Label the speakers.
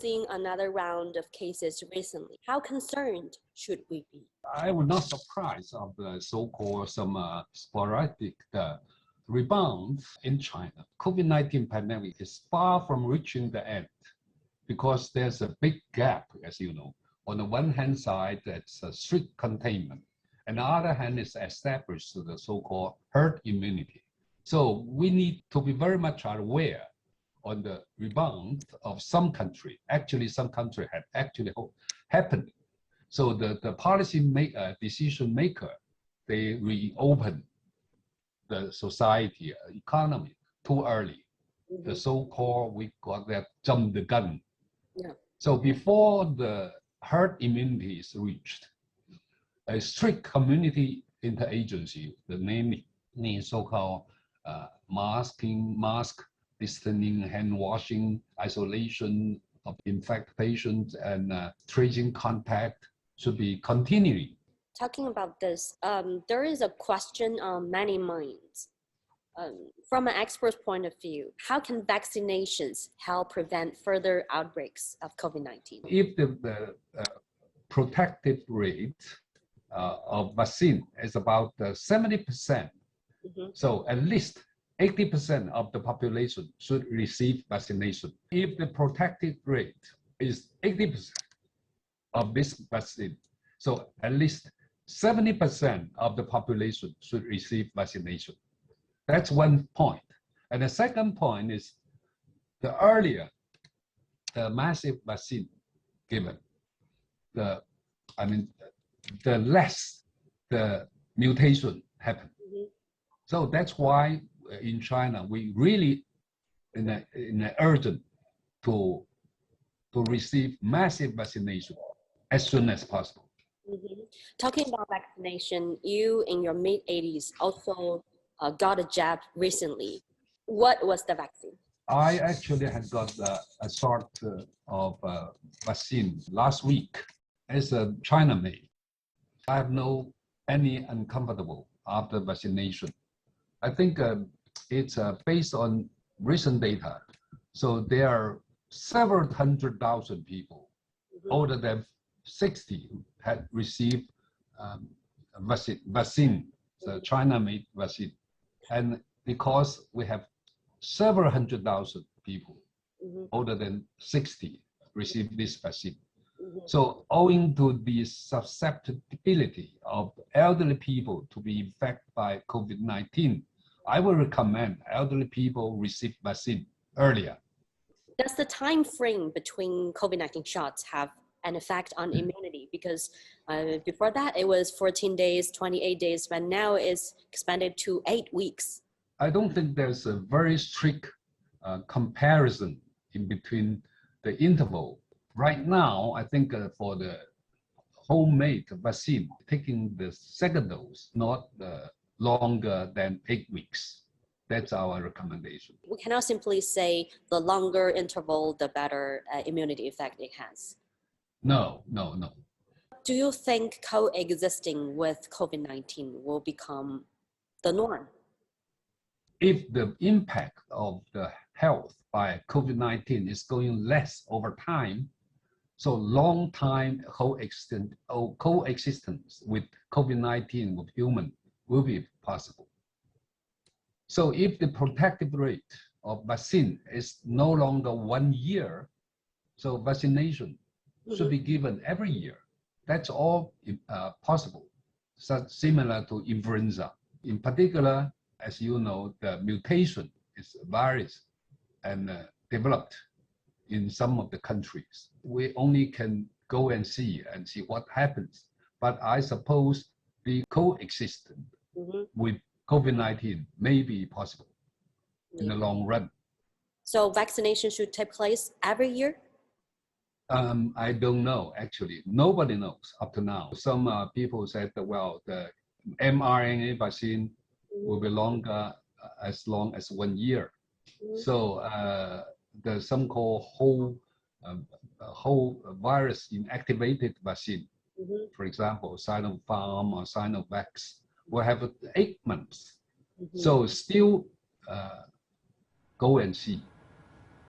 Speaker 1: seeing another round of cases recently. How concerned should we be?
Speaker 2: I was not surprised of the so-called some sporadic rebound in China. COVID-19 pandemic is far from reaching the end because there's a big gap, as you know. On the one hand side, that's a strict containment. And the other hand is established the so-called herd immunity. So we need to be very much aware on the rebound of some country. Actually, some country have actually happened. So the policy decision maker, they reopen the society, economy too early. Mm-hmm. The so-called, we got that jump the gun. Yeah. So before the herd immunity is reached, a strict community interagency, the namely so-called mask distancing, hand washing, isolation of infected patients, and tracing contact should be continuing.
Speaker 1: Talking about this, there is a question on many minds. From an expert's point of view, how can vaccinations help prevent further outbreaks of COVID-19?
Speaker 2: If the protective rate of vaccine is about 70%, mm-hmm. So at least 80% of the population should receive vaccination. If the protective rate is 80% of this vaccine, so at least 70% of the population should receive vaccination. That's one point. And the second point is the earlier the massive vaccine given, the less the mutation happen. Mm-hmm. So that's why in China we really in a urgent to receive massive vaccination as soon as possible.
Speaker 1: Mm-hmm. Talking about vaccination, you in your mid-80s also got a jab recently. What was the vaccine?
Speaker 2: I actually had got a sort of vaccine last week. It's a China-made. I have no any uncomfortable after vaccination. I think it's based on recent data. So there are several 100,000 people mm-hmm. older than 60 who had received vaccine, the China-made vaccine. And because we have several 100,000 people mm-hmm. older than 60 received this vaccine. Mm-hmm. So owing to the susceptibility of elderly people to be infected by COVID-19, I would recommend elderly people receive vaccine earlier.
Speaker 1: Does the time frame between COVID-19 shots have an effect on immunity? Because before that, it was 14 days, 28 days, but now it's expanded to 8 weeks.
Speaker 2: I don't think there's a very strict comparison in between the interval. Right now, I think for the homemade vaccine, taking the second dose, not longer than 8 weeks. That's our recommendation.
Speaker 1: We cannot simply say the longer interval, the better immunity effect it has.
Speaker 2: No.
Speaker 1: Do you think coexisting with COVID-19 will become the norm?
Speaker 2: If the impact of the health by COVID-19 is going less over time, so long time coexistence with COVID-19 with human will be possible. So if the protective rate of vaccine is no longer 1 year, so vaccination mm-hmm. should be given every year. That's all possible, similar to influenza. In particular, as you know, the mutation is a virus and developed in some of the countries. We only can go and see what happens. But I suppose the coexistence mm-hmm. with COVID-19 may be possible in the long run.
Speaker 1: So vaccination should take place every year?
Speaker 2: I don't know, actually. Nobody knows up to now. Some people said that, well, the mRNA vaccine will be longer, as long as 1 year. Mm-hmm. So the some-called whole virus inactivated vaccine, mm-hmm. for example, Sinopharm or Sinovac, will have 8 months. Mm-hmm. So still go and see.